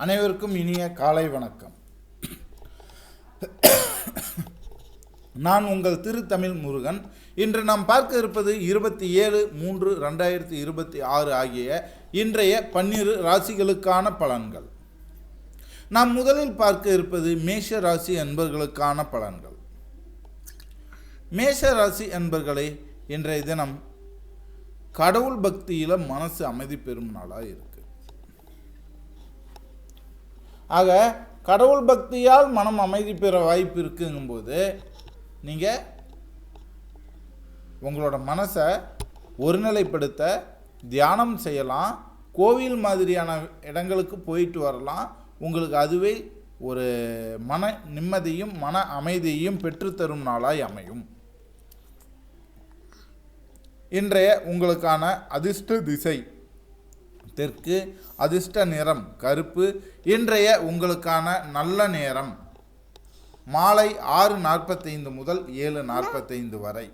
அனைவருக்கும் இனிய காலை வணக்கம். நான் உங்கள் திருத்தமிழ் முருகன். இன்று நாம் பார்க்க இருப்பது 27/3/2026 ஆகிய இன்றைய 12 ராசிகளுக்கான பலன்கள். நாம் முதலில் பார்க்க இருப்பது மேஷ ராசி அன்பர்களுக்கான பலன்கள். மேஷ ராசி அன்பர்களே, இன்றைய தினம் கடவுள் பக்தியில் மனசு அமைதி பெறும் நாளாக இருக்கு. ஆக கடவுள் பக்தியால் மனம் அமைதி பெற வாய்ப்பு இருக்குங்கும்போது நீங்கள் உங்களோட மனசை ஒருநிலைப்படுத்த தியானம் செய்யலாம், கோவில் மாதிரியான இடங்களுக்கு போயிட்டு வரலாம். உங்களுக்கு அதுவே ஒரு மன நிம்மதியும் மன அமைதியையும் பெற்றுத்தரும் நாளாய் அமையும். இன்றைய உங்களுக்கான அதிர்ஷ்ட திசை தெற்கு, அதிர்ஷ்ட நிறம் கருப்பு. இன்றைய உங்களுக்கான நல்ல நேரம் மாலை 6:45 முதல் 7:45 வரை.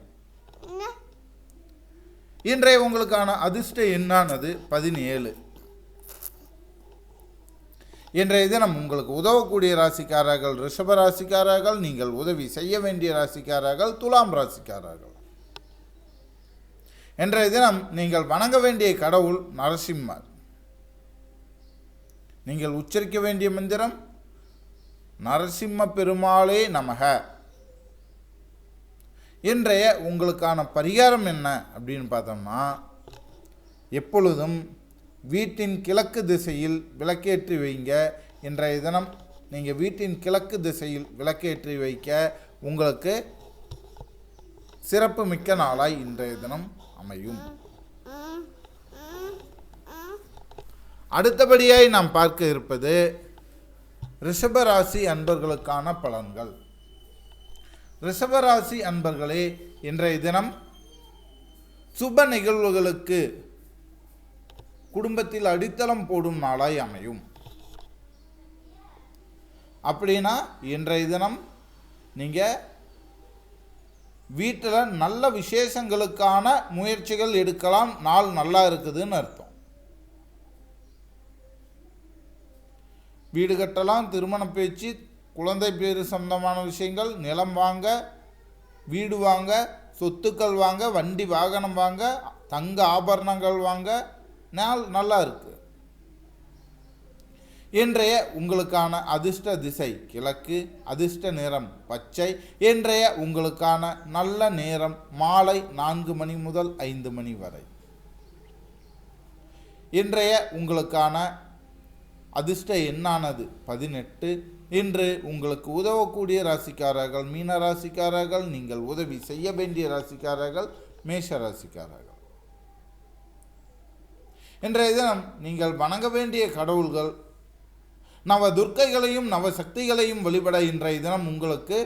இன்றைய உங்களுக்கான அதிர்ஷ்ட எண்ணானது 17. இன்றைய தினம் உங்களுக்கு உதவக்கூடிய ராசிக்காரர்கள் ரிஷப ராசிக்காரர்கள், நீங்கள் உதவி செய்ய வேண்டிய ராசிக்காரர்கள் துலாம் ராசிக்காரர்கள். இன்றைய தினம் நீங்கள் வணங்க வேண்டிய கடவுள் நரசிம்மர். நீங்கள் உச்சரிக்க வேண்டிய மந்திரம் நரசிம்ம பெருமாளே நமக. இன்றைய உங்களுக்கான பரிகாரம் என்ன அப்படின்னு பார்த்தோம்னா, எப்பொழுதும் வீட்டின் கிழக்கு திசையில் விளக்கேற்றி வைங்க. இன்றைய தினம் நீங்கள் வீட்டின் கிழக்கு திசையில் விளக்கேற்றி வைக்க உங்களுக்கு சிறப்பு மிக்க நாளாய் இன்றைய தினம் அமையும். அடுத்தபடியாய் நாம் பார்க்க இருப்பது ரிஷபராசி அன்பர்களுக்கான பலன்கள். ரிஷபராசி அன்பர்களே, இன்றைய தினம் சுப நிகழ்வுகளுக்கு குடும்பத்தில் அடித்தளம் போடும் நாளாய் அமையும். அப்படின்னா இன்றைய தினம் நீங்கள் வீட்டில் நல்ல விசேஷங்களுக்கான முயற்சிகள் எடுக்கலாம். நாள் நல்லா இருக்குதுன்னு அர்த்தம். வீடு கட்டலாம், திருமண பேச்சு, குழந்தை பேரு சம்பந்தமான விஷயங்கள், நிலம் வாங்க, வீடு வாங்க, சொத்துக்கள் வாங்க, வண்டி வாகனம் வாங்க, தங்க ஆபரணங்கள் வாங்க நாள் நல்லா இருக்கு. இன்றைய உங்களுக்கான அதிர்ஷ்ட திசை கிழக்கு, அதிர்ஷ்ட நிறம் பச்சை. இன்றைய உங்களுக்கான நல்ல நேரம் மாலை 4 மணி முதல் 5 மணி வரை. இன்றைய உங்களுக்கான அதிர்ஷ்ட எண்ணானது 18. இன்று உங்களுக்கு உதவக்கூடிய ராசிக்காரர்கள் மீன ராசிக்காரர்கள், நீங்கள் உதவி செய்ய வேண்டிய ராசிக்காரர்கள் மேஷ ராசிக்காரர்கள். இன்றைய தினம் நீங்கள் வணங்க வேண்டிய கடவுள்கள் நவ துர்க்கைகளையும் நவ சக்திகளையும் வழிபட இன்றைய தினம் உங்களுக்கு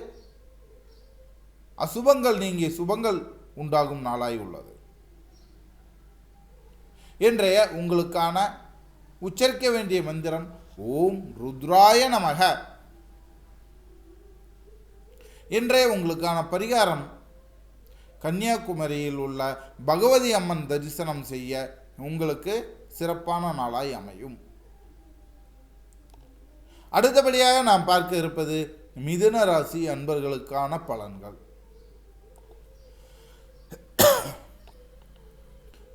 அசுபங்கள் நீங்கி சுபங்கள் உண்டாகும் நாளாய் உள்ளது. இன்றைய உங்களுக்கான உச்சரிக்க வேண்டிய மந்திரம் ஓம் ருத்ராய நமக. இன்றைய உங்களுக்கான பரிகாரம் கன்னியாகுமரியில் உள்ள பகவதி அம்மன் தரிசனம் செய்ய உங்களுக்கு சிறப்பான நாளாய் அமையும். அடுத்தபடியாக நாம் பார்க்க இருப்பது மிதுன ராசி அன்பர்களுக்கான பலன்கள்.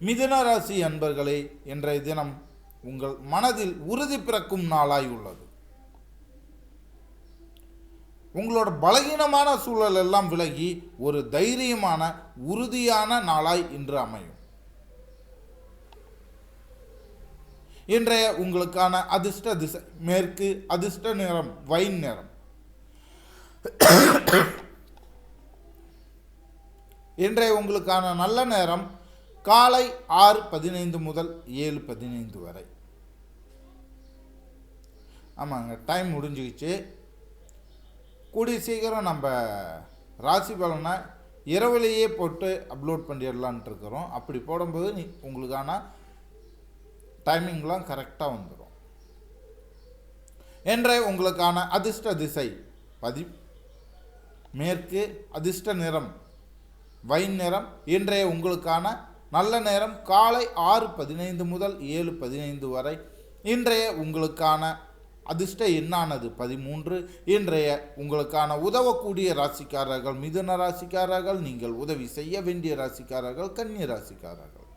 மிதுன ராசி அன்பர்களே, இன்றைய தினம் உங்கள் மனதில் உறுதி பிறக்கும் நாளாய் உள்ளது. உங்களோட பலகீனமான சூழல் எல்லாம் விலகி ஒரு தைரியமான உறுதியான நாளாய் இன்று அமையும். இன்றைய உங்களுக்கான அதிர்ஷ்ட திசை மேற்கு, அதிர்ஷ்ட நிறம் வைன் நிறம். இன்றைய உங்களுக்கான நல்ல நேரம் காலை 6:15 முதல் 7:15 வரை. ஆமாங்க, டைம் முடிஞ்சிக்கிச்சு. கூடிய சீக்கிரம் நம்ம ராசி பலனை இரவுலேயே போட்டு அப்லோட் பண்ணிடலான்ட்டு இருக்கிறோம். அப்படி போடும்போது உங்களுக்கான டைமிங்லாம் கரெக்டாக வந்துடும். இன்றைய உங்களுக்கான அதிர்ஷ்ட திசை மேற்கு, அதிர்ஷ்ட நிறம் வைன் நிறம். இன்றைய உங்களுக்கான நல்ல நேரம் காலை 6:15 முதல் 7:15 வரை. இன்றைய உங்களுக்கான அதிர்ஷ்ட எண்ணானது 13. இன்றைய உங்களுக்கான உதவக்கூடிய ராசிக்காரர்கள் மிதுன ராசிக்காரர்கள். நீங்கள் உதவி செய்ய வேண்டிய ராசிக்காரர்கள் கன்னி ராசிக்காரர்கள்.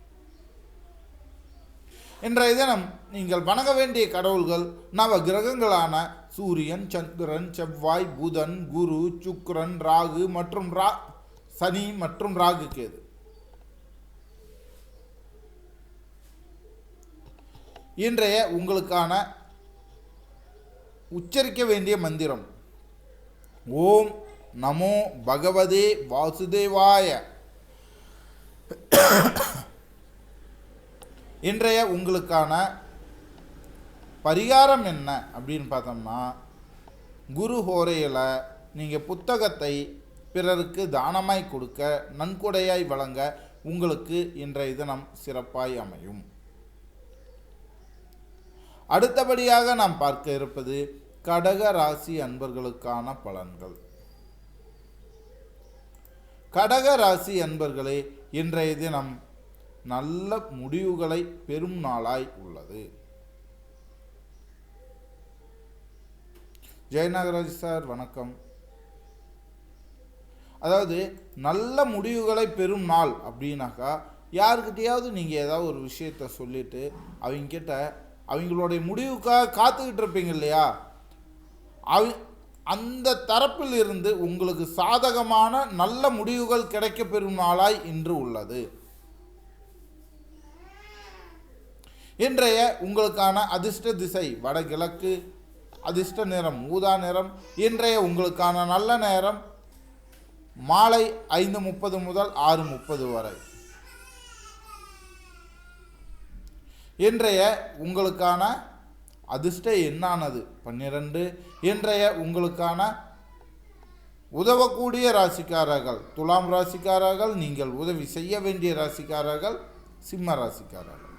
இன்றைய தினம் நீங்கள் வணங்க வேண்டிய கடவுள்கள் நவ கிரகங்களான சூரியன், சந்திரன், செவ்வாய், புதன், குரு, சுக்கிரன், ராகு மற்றும் சனி மற்றும் ராகு கேது. இன்றைய உங்களுக்கான உச்சரிக்க வேண்டிய மந்திரம் ஓம் நமோ பகவதே வாசுதேவாய. இன்றைய உங்களுக்கான பரிகாரம் என்ன அப்படின்னு பார்த்தோம்னா, குரு ஹோரையில் நீங்கள் புத்தகத்தை பிறருக்கு தானமாய் கொடுக்க, நன்கொடையாய் வழங்க உங்களுக்கு இன்றைய தினம் சிறப்பாய் அமையும். அடுத்தபடியாக நாம் பார்க்க இருப்பது கடக ராசி அன்பர்களுக்கான பலன்கள். கடக ராசி அன்பர்களே, இன்றைய தினம் நல்ல முடிவுகளை பெறும் நாளாய் உள்ளது. ஜெயநாகராஜ் சார் வணக்கம். அதாவது நல்ல முடிவுகளை பெறும் நாள் அப்படின்னாக்கா, யாருக்கிட்டையாவது நீங்கள் ஏதாவது ஒரு விஷயத்த சொல்லிட்டு அவங்கக்கிட்ட அவங்களுடைய முடிவுக்காக காத்துக்கிட்டு இருப்பீங்க இல்லையா, அந்த தரப்பில் இருந்து உங்களுக்கு சாதகமான நல்ல முடிவுகள் கிடைக்க பெறும் நாளாய் இன்று உள்ளது. இன்றைய உங்களுக்கான அதிர்ஷ்ட திசை வடகிழக்கு, அதிர்ஷ்ட நிறம் ஊதா நிறம். இன்றைய உங்களுக்கான நல்ல நேரம் மாலை 5:30 முதல் 6:30 வரை. இன்றைய உங்களுக்கான அதிர்ஷ்ட எண்ணானது 12. இன்றைய உங்களுக்கான உதவக்கூடிய ராசிக்காரர்கள் துலாம் ராசிக்காரர்கள். நீங்கள் உதவி செய்ய வேண்டிய ராசிக்காரர்கள் சிம்ம ராசிக்காரர்கள்.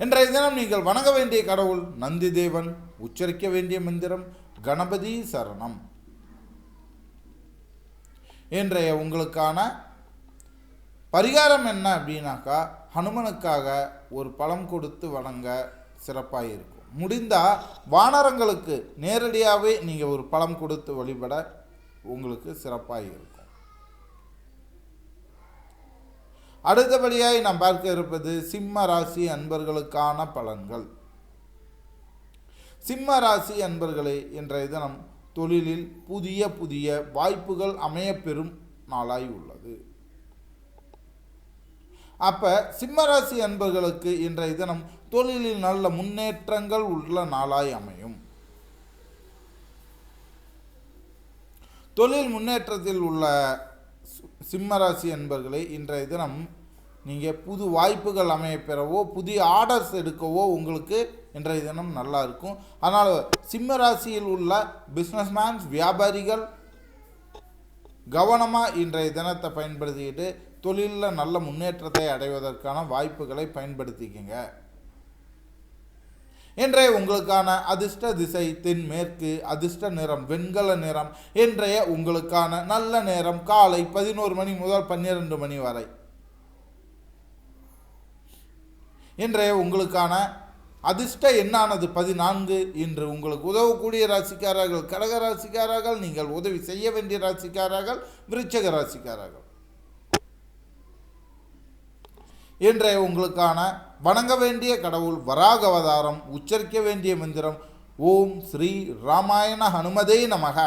இன்றைய தினம் நீங்கள் வணங்க வேண்டிய கடவுள் நந்தி தேவன். உச்சரிக்க வேண்டிய மந்திரம் கணபதி சரணம். இன்றைய உங்களுக்கான பரிகாரம் என்ன அப்படின்னாக்கா, ஹனுமனுக்காக ஒரு பழம் கொடுத்து வணங்க சிறப்பாக இருக்கும். முடிந்தால் வானரங்களுக்கு நேரடியாகவே நீங்கள் ஒரு பழம் கொடுத்து வழிபட உங்களுக்கு சிறப்பாக இருக்கும். அடுத்தபடியாக நாம் பார்க்க இருப்பது சிம்ம ராசி அன்பர்களுக்கான பலன்கள். சிம்ம ராசி அன்பர்களே, இன்றைய தினம் தொழிலில் புதிய புதிய வாய்ப்புகள் அமையப்பெறும் நாளாய் உள்ளது. அப்போ சிம்மராசி அன்பர்களுக்கு இன்றைய தினம் தொழிலில் நல்ல முன்னேற்றங்கள் உள்ள நாளாய் அமையும். தொழில் முன்னேற்றத்தில் உள்ள சிம்மராசி அன்பர்களே, இன்றைய தினம் நீங்கள் புது வாய்ப்புகள் அமைய பெறவோ புதிய ஆர்டர்ஸ் எடுக்கவோ உங்களுக்கு இன்றைய தினம் நல்லா இருக்கும். அதனால் சிம்மராசியில் உள்ள பிஸ்னஸ்மேன்ஸ் வியாபாரிகள் கவனமாக இன்றைய தினத்தை பயன்படுத்திக்கிட்டு தொழிலில் நல்ல முன்னேற்றத்தை அடைவதற்கான வாய்ப்புகளை பயன்படுத்திக்கங்க. இன்றைய உங்களுக்கான அதிர்ஷ்ட திசை தென்மேற்கு, அதிர்ஷ்ட நிறம் வெண்கல நிறம். இன்றைய உங்களுக்கான நல்ல நேரம் காலை 11 மணி முதல் 12 மணி வரை. இன்றைய உங்களுக்கான அதிர்ஷ்ட எண்ணானது 14. இன்று உங்களுக்கு உதவக்கூடிய ராசிக்காரர்கள் கடக ராசிக்காரர்கள். நீங்கள் உதவி செய்ய வேண்டிய ராசிக்காரர்கள் விருச்சிக ராசிக்காரர்கள். இன்றைய உங்களுக்கான வணங்க வேண்டிய கடவுள் வராக அவதாரம். உச்சரிக்க வேண்டிய மந்திரம் ஓம் ஸ்ரீ ராமாயண ஹனுமதே நமக.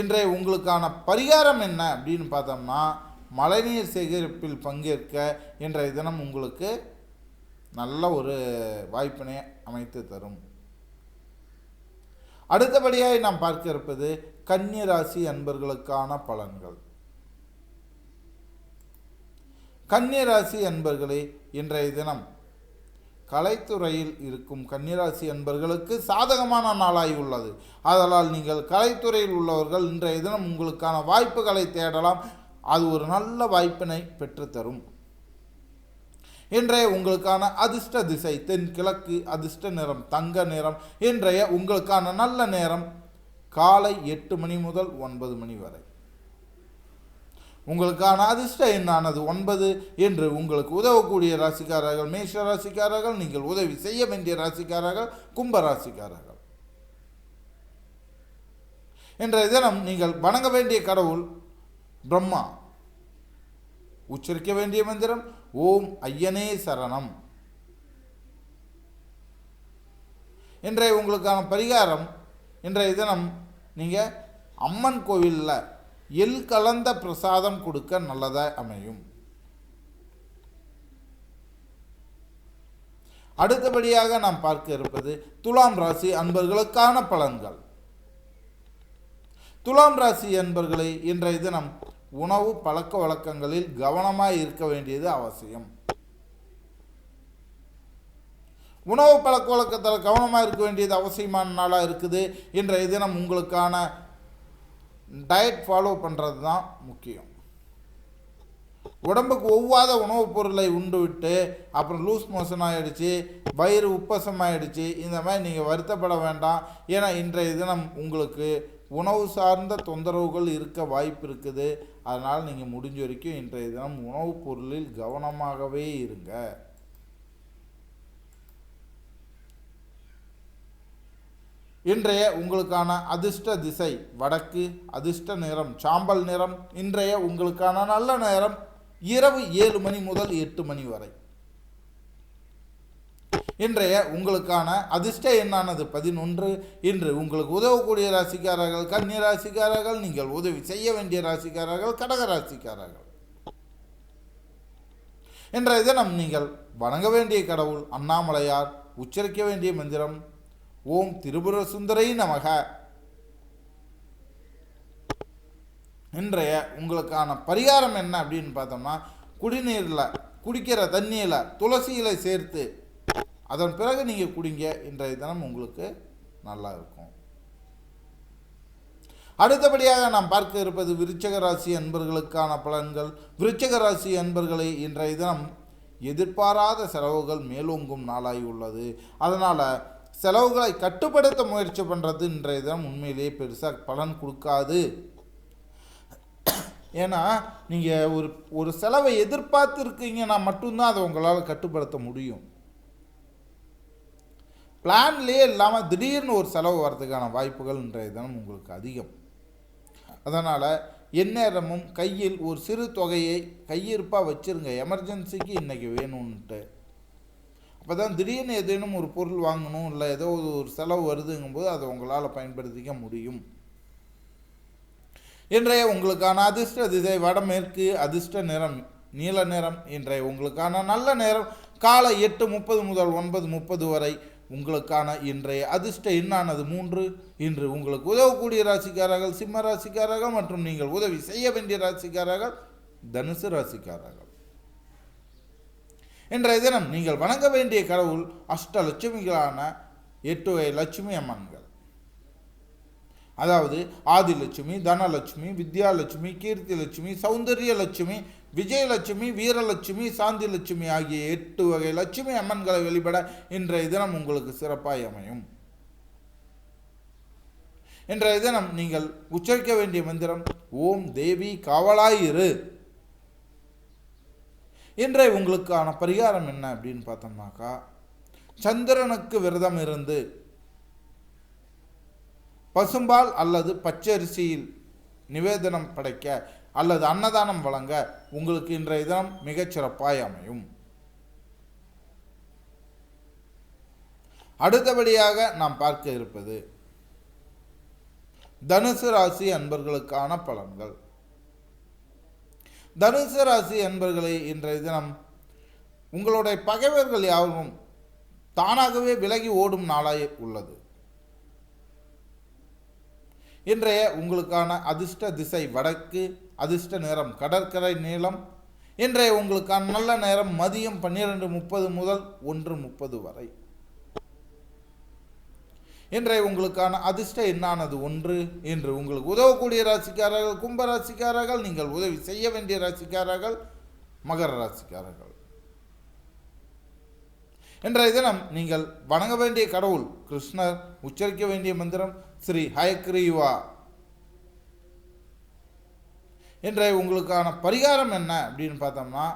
இன்றைய உங்களுக்கான பரிகாரம் என்ன அப்படின்னு பார்த்தோம்னா, மழைநீர் சேகரிப்பில் பங்கேற்க இன்றைய தினம் உங்களுக்கு நல்ல ஒரு வாய்ப்பினை அமைத்து தரும். அடுத்தபடியாக நாம் பார்க்க இருப்பது கன்னி ராசி அன்பர்களுக்கான பலன்கள். கன்னி ராசி அன்பர்களே, இன்றைய தினம் கலைத்துறையில் இருக்கும் கன்னிராசி அன்பர்களுக்கு சாதகமான நாளாய் உள்ளது. ஆதலால் நீங்கள் கலைத்துறையில் உள்ளவர்கள் இன்றைய தினம் உங்களுக்கான வாய்ப்புகளை தேடலாம். அது ஒரு நல்ல வாய்ப்பினை பெற்றுத்தரும். இன்றைய உங்களுக்கான அதிர்ஷ்ட திசை தென்கிழக்கு, அதிர்ஷ்ட நிறம் தங்க நிறம். இன்றைய உங்களுக்கான நல்ல நேரம் காலை 8 மணி முதல் 9 மணி வரை. உங்களுக்கான அதிர்ஷ்ட எண்ணானது 9 என்று உங்களுக்கு உதவக்கூடிய ராசிக்காரர்கள் மேஷ ராசிக்காரர்கள். நீங்கள் உதவி செய்ய வேண்டிய ராசிக்காரர்கள் கும்ப ராசிக்காரர்கள். இன்றைய தினம் நீங்கள் வணங்க வேண்டிய கடவுள் பிரம்மா. உச்சரிக்க வேண்டிய மந்திரம் ஓம் ஐயனே சரணம். இன்றைய உங்களுக்கான பரிகாரம், இன்றைய தினம் நீங்கள் அம்மன் கோவிலில் எள் கலந்த பிரசாதம் கொடுக்க நல்லதாக அமையும். அடுத்தபடியாக நாம் பார்க்க இருப்பது துலாம் ராசி அன்பர்களுக்கான பலன்கள். துலாம் ராசி அன்பர்களை இன்றைய தினம் உணவு பழக்க வழக்கங்களில் கவனமாக இருக்க வேண்டியது அவசியம். உணவு பழக்க வழக்கத்தில் கவனமாக இருக்க வேண்டியது அவசியமான நாளாக இருக்குது. இன்றைய தினம் உங்களுக்கான டயட் ஃபாலோ பண்ணுறது தான் முக்கியம். உடம்புக்கு ஒவ்வாத உணவுப் பொருளை உண்டு விட்டு அப்புறம் லூஸ் மோஷன் ஆகிடுச்சு, வயிறு உப்பசமாகிடுச்சு, இந்த மாதிரி நீங்கள் வருத்தப்பட வேண்டாம். ஏன்னா இன்றைய தினம் உங்களுக்கு உணவு சார்ந்த தொந்தரவுகள் இருக்க வாய்ப்பு இருக்குது. அதனால் நீங்கள் முடிஞ்ச வரைக்கும் இன்றைய தினம் உணவுப் பொருளில் கவனமாகவே இருங்க. இன்றைய உங்களுக்கான அதிர்ஷ்ட திசை வடக்கு, அதிர்ஷ்ட நிறம் சாம்பல் நிறம். இன்றைய உங்களுக்கான நல்ல நேரம் இரவு 7 மணி முதல் 8 மணி வரை. இன்றைய உங்களுக்கான அதிர்ஷ்ட எண்ணானது 11. இன்று உங்களுக்கு உதவக்கூடிய ராசிக்காரர்கள் கன்னி ராசிக்காரர்கள். நீங்கள் உதவி செய்ய வேண்டிய ராசிக்காரர்கள் கடக ராசிக்காரர்கள். இன்றைய தினம் நீங்கள் வணங்க வேண்டிய கடவுள் அண்ணாமலையார். உச்சரிக்க வேண்டிய மந்திரம் ஓம் திரிபுர சுந்தரை நமக. இன்றைய உங்களுக்கான பரிகாரம் என்ன அப்படின்னு பார்த்தோம்னா, குடிநீரில் குடிக்கிற தண்ணியில் துளசி இலை சேர்த்து அதன் பிறகு நீங்கள் குடிங்க. இன்றைய தினம் உங்களுக்கு நல்லா இருக்கும். அடுத்தபடியாக நாம் பார்க்க இருப்பது விருச்சிக ராசி அன்பர்களுக்கான பலன்கள். விருச்சிக ராசி அன்பர்களை இன்றைய தினம் எதிர்பாராத செலவுகள் மேலோங்கும் நாளாகி உள்ளது. அதனால் செலவுகளை கட்டுப்படுத்த முயற்சி பண்ணுறது இன்றைய தினம் உண்மையிலேயே பெருசாக பலன் கொடுக்காது. ஏன்னா நீங்கள் ஒரு செலவை எதிர்பார்த்து இருக்கீங்கன்னா மட்டும்தான் அதை உங்களால் கட்டுப்படுத்த முடியும். பிளான்லேயே இல்லாமல் திடீர்னு ஒரு செலவு வரதுக்கான வாய்ப்புகள் இன்றைய தினம் உங்களுக்கு அதிகம். அதனால் எந்நேரமும் கையில் ஒரு சிறு தொகையை கையிருப்பாக வச்சுருங்க. எமர்ஜென்சிக்கு இன்றைக்கி வேணும்ன்ட்டு. அப்போ தான் திடீர்னு ஏதேனும் ஒரு பொருள் வாங்கணும், இல்லை ஏதோ ஒரு செலவு வருதுங்கும்போது அதை உங்களால் பயன்படுத்திக்க முடியும். இன்றைய உங்களுக்கான அதிர்ஷ்ட திசை வடமேற்கு, அதிர்ஷ்ட நிறம் நீல நிறம். இன்றைய உங்களுக்கான நல்ல நேரம் காலை 8:30 முதல் 9:30 வரை. உங்களுக்கான இன்றைய அதிர்ஷ்ட எண்ணானது 3. இன்று உங்களுக்கு உதவக்கூடிய ராசிக்காரர்கள் சிம்ம ராசிக்காரர்கள் மற்றும் நீங்கள் உதவி செய்ய வேண்டிய ராசிக்காரர்கள் தனுசு ராசிக்காரர்கள். இன்றைய தினம் நீங்கள் வணங்க வேண்டிய கடவுள் அஷ்டலட்சுமிகளான 8 வகை லட்சுமி அம்மன்கள். அதாவது ஆதிலட்சுமி, தனலட்சுமி, வித்யாலட்சுமி, கீர்த்தி லட்சுமி, சௌந்தரிய லட்சுமி, விஜயலட்சுமி, வீரலட்சுமி, சாந்தி லட்சுமி ஆகிய 8 வகை லட்சுமி அம்மன்களை வழிபட இன்றைய தினம் உங்களுக்கு சிறப்பாய் அமையும். இன்றைய தினம் நீங்கள் உச்சரிக்க வேண்டிய மந்திரம் ஓம் தேவி காவலாயிரு. இன்றைய உங்களுக்கான பரிகாரம் என்ன அப்படின்னு பார்த்தோம்னாக்கா, சந்திரனுக்கு விரதம் இருந்து பசும்பால் அல்லது பச்சரிசியில் நிவேதனம் படைக்க அல்லது அன்னதானம் வழங்க உங்களுக்கு இன்றைய தினம் மிகச்சிறப்பாய் அமையும். அடுத்தபடியாக நாம் பார்க்க இருப்பது தனுசு ராசி அன்பர்களுக்கான பலன்கள். தனுசு ராசி அன்பர்களை இன்றைய தினம் உங்களுடைய பகைவர்கள் யாரும் தானாகவே விலகி ஓடும் நாளாய் உள்ளது. இன்றைய உங்களுக்கான அதிர்ஷ்ட திசை வடக்கு, அதிர்ஷ்ட நேரம் கடற்கரை நீளம். இன்றைய உங்களுக்கான நல்ல நேரம் மதியம் 12:30 முதல் 1:30 வரை. இன்றைய உங்களுக்கான அதிர்ஷ்ட எண்ணானது 1. இன்று உங்களுக்கு உதவக்கூடிய ராசிக்காரர்கள் கும்ப ராசிக்காரர்கள். நீங்கள் உதவி செய்ய வேண்டிய ராசிக்காரர்கள் மகர ராசிக்காரர்கள். இன்றைய தினம் நீங்கள் வணங்க வேண்டிய கடவுள் கிருஷ்ணர். உச்சரிக்க வேண்டிய மந்திரம் ஸ்ரீ ஹயக்ரீவா. இன்றைய உங்களுக்கான பரிகாரம் என்ன அப்படின்னு பார்த்தோம்னா,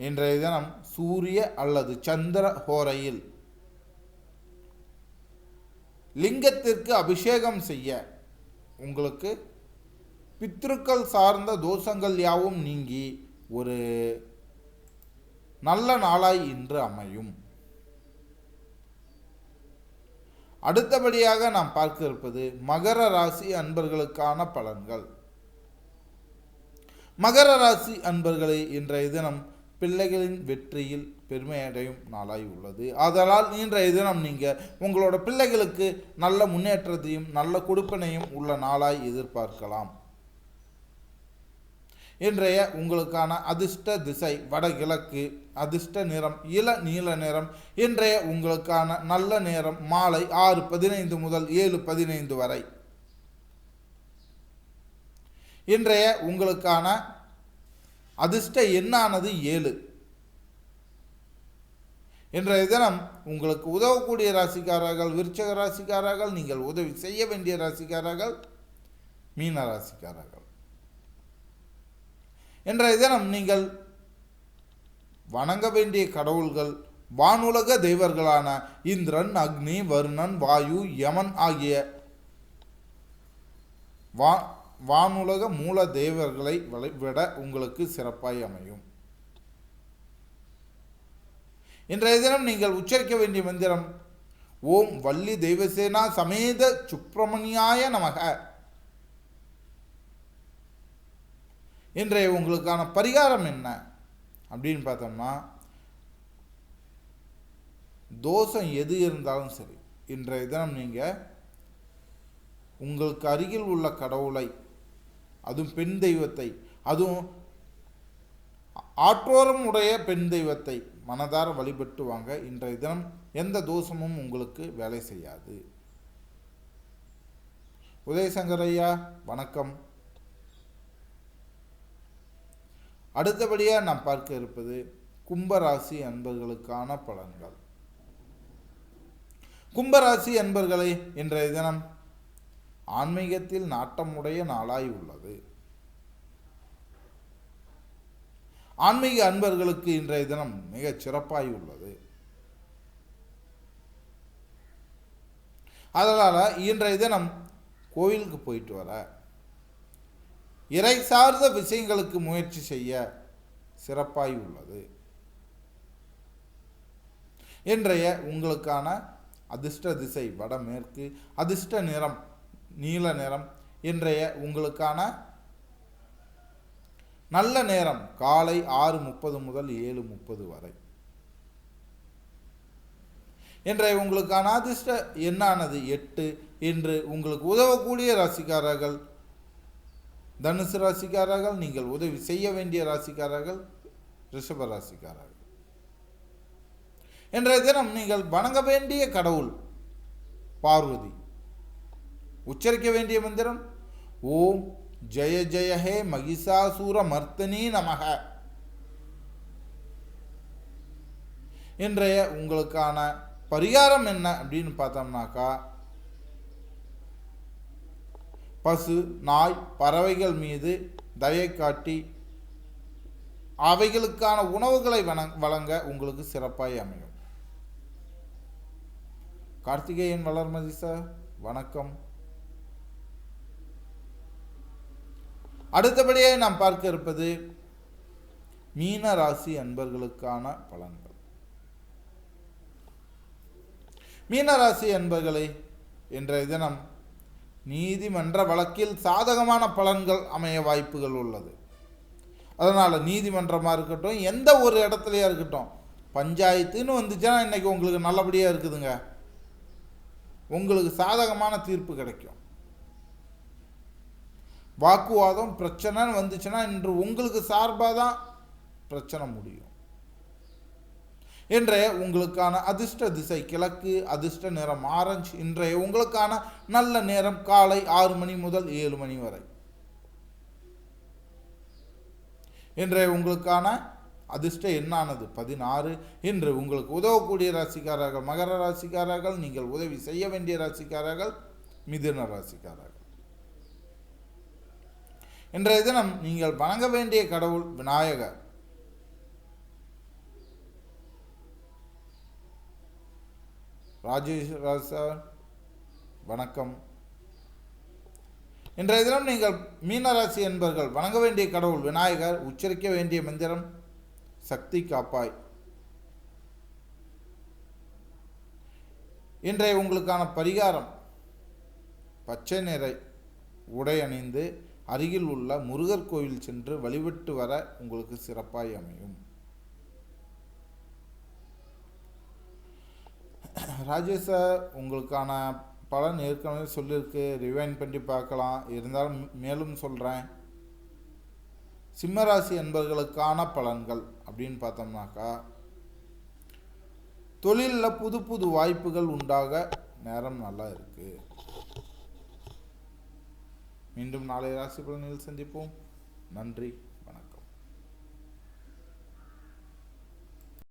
இன்றைய தினம் சூரிய அல்லது சந்திர ஹோரையில் லிங்கத்திற்கு அபிஷேகம் செய்ய உங்களுக்கு பித்ருக்கள் சார்ந்த தோஷங்கள் யாவும் நீங்கி ஒரு நல்ல நாளாய் இன்று அமையும். அடுத்தபடியாக நாம் பார்க்க இருப்பது மகர ராசி அன்பர்களுக்கான பலன்கள். மகர ராசி அன்பர்களே, இன்றைய தினம் பிள்ளைகளின் வெற்றியில் பெருமையடையும் நாளாய் உள்ளது. ஆதலால் இன்றைய தினம் நீங்கள் உங்களோட பிள்ளைகளுக்கு நல்ல முன்னேற்றத்தையும் நல்ல கொடுப்பனையும் உள்ள நாளாய் எதிர்பார்க்கலாம். இன்றைய உங்களுக்கான அதிர்ஷ்ட திசை வடகிழக்கு, அதிர்ஷ்ட நிறம் இள நீல நிறம். இன்றைய உங்களுக்கான நல்ல நேரம் மாலை 6:15 முதல் 7:15 வரை. இன்றைய உங்களுக்கான அதிர்ஷ்ட எண்ணானது 7. இன்றைய தினம் உங்களுக்கு உதவக்கூடிய ராசிக்காரர்கள் விருச்சிக ராசிக்காரர்கள், நீங்கள் உதவி செய்ய வேண்டிய ராசிக்காரர்கள் மீன ராசிக்காரர்கள். இன்றைய தினம் நீங்கள் வணங்க வேண்டிய கடவுள்கள் வானுலக தெய்வர்களான இந்திரன், அக்னி, வருணன், வாயு, யமன் ஆகிய வானுலக மூல தேவர்களை விட உங்களுக்கு சிறப்பாய் அமையும். இன்றைய தினம் நீங்கள் உச்சரிக்க வேண்டிய மந்திரம் ஓம் வள்ளி தெய்வசேனா சமேத சுப்பிரமணியாய நமக. இன்றைய உங்களுக்கான பரிகாரம் என்ன அப்படின்னு பார்த்தோம்னா, தோஷம் எது இருந்தாலும் சரி, இன்றைய தினம் நீங்கள் உங்களுக்கு அருகில் உள்ள கடவுளை, அதுவும் பெண் தெய்வத்தை, அதுவும் ஆற்றோரம் உடைய பெண் தெய்வத்தை மனதார வழிபட்டு வாங்க. இன்றைய தினம் எந்த தோஷமும் உங்களுக்கு வேலை செய்யாது. உதயசங்கர் ஐயா வணக்கம். அடுத்தபடியாக நாம் பார்க்க இருப்பது கும்பராசி அன்பர்களுக்கான பலன்கள். கும்பராசி அன்பர்களே, இன்றைய தினம் ஆன்மீகத்தில் நாட்டமுடைய நாளாய் உள்ளது. ஆன்மீக அன்பர்களுக்கு இன்றைய தினம் மிகச் சிறப்பாய் உள்ளது. அதனால் இன்றைய தினம் கோவிலுக்கு போயிட்டு வர, இறை சார்ந்த விஷயங்களுக்கு முயற்சி செய்ய சிறப்பாய் உள்ளது. இன்றைய உங்களுக்கான அதிர்ஷ்ட திசை வடமேற்கு, அதிர்ஷ்ட நிறம் நீல நிறம். இன்றைய உங்களுக்கான நல்ல நேரம் காலை 6:30 முதல் 7:30 வரை. இன்றைய உங்களுக்கான அதிர்ஷ்ட எண்ணானது 8. இன்று உங்களுக்கு உதவக்கூடிய ராசிக்காரர்கள் தனுசு ராசிக்காரர்கள், நீங்கள் உதவி செய்ய வேண்டிய ராசிக்காரர்கள் ரிஷப ராசிக்காரர்கள். இன்றைய தினம் நீங்கள் வணங்க வேண்டிய கடவுள் பார்வதி. உச்சரிக்க வேண்டிய மந்திரம் ஓம் ஜெய ஜெய ஹே மகிஷாசூர மர்த்தினி நமக. இன்றைய உங்களுக்கான பரிகாரம் என்ன அப்படின்னு பார்த்தோம்னாக்கா, பசு, நாய், பறவைகள் மீது தயை காட்டி அவைகளுக்கான உணவுகளை வழங்க உங்களுக்கு சிறப்பாய் அமையும். கார்த்திகேயன் வளர்மதி சார் வணக்கம். அடுத்தபடியே நாம் பார்க்க இருப்பது மீன ராசி அன்பர்களுக்கான பலன்கள். மீனராசி அன்பர்களே, இன்றைய தினம் நீதிமன்ற வழக்கில் சாதகமான பலன்கள் அமைய வாய்ப்புகள் உள்ளது. அதனால் நீதிமன்றமாக இருக்கட்டும், எந்த ஒரு இடத்துலையா இருக்கட்டும், பஞ்சாயத்துன்னு வந்துச்சுன்னா இன்றைக்கி உங்களுக்கு நல்லபடியாக இருக்குதுங்க. உங்களுக்கு சாதகமான தீர்ப்பு கிடைக்கும். வாக்குவாதம் பிரச்சனைன்னு வந்துச்சுன்னா இன்று உங்களுக்கு சார்பாக தான் பிரச்சனை முடியும். இன்றைய உங்களுக்கான அதிர்ஷ்ட திசை கிழக்கு, அதிர்ஷ்ட நிறம் ஆரஞ்சு. இன்றைய உங்களுக்கான நல்ல நேரம் காலை 6 மணி முதல் 7 மணி வரை. இன்றைய உங்களுக்கான அதிர்ஷ்ட எண்ணானது 16. இன்று உங்களுக்கு உதவக்கூடிய ராசிக்காரர்கள் மகர ராசிக்காரர்கள், நீங்கள் உதவி செய்ய வேண்டிய ராசிக்காரர்கள் மிதுன ராசிக்காரர்கள். இன்றைய தினம் நீங்கள் வணங்க வேண்டிய கடவுள் விநாயகர். ராஜேஷ் சார் வணக்கம். இன்றைய தினம் நீங்கள் மீனராசி என்பர்கள் வணங்க வேண்டிய கடவுள் விநாயகர். உச்சரிக்க வேண்டிய மந்திரம் சக்தி காப்பாய். இன்றைய உங்களுக்கான பரிகாரம் பச்சை நிற உடை அணிந்து அருகில் உள்ள முருகர் கோவில் சென்று வழிபட்டு வர உங்களுக்கு சிறப்பாய் அமையும். ராஜேஷ் சார், உங்களுக்கான பலன் ஏற்கனவே சொல்லியிருக்கு, ரிவைன் பண்ணி பார்க்கலாம். இருந்தாலும் மேலும் சொல்கிறேன். சிம்மராசி என்பவர்களுக்கான பலன்கள் அப்படின்னு பார்த்தோம்னாக்கா, தொழிலில் புது புது வாய்ப்புகள் உண்டாக நேரம் நல்லா இருக்குது. மீண்டும் நாளை ராசி பலனில் சந்திப்போம். நன்றி.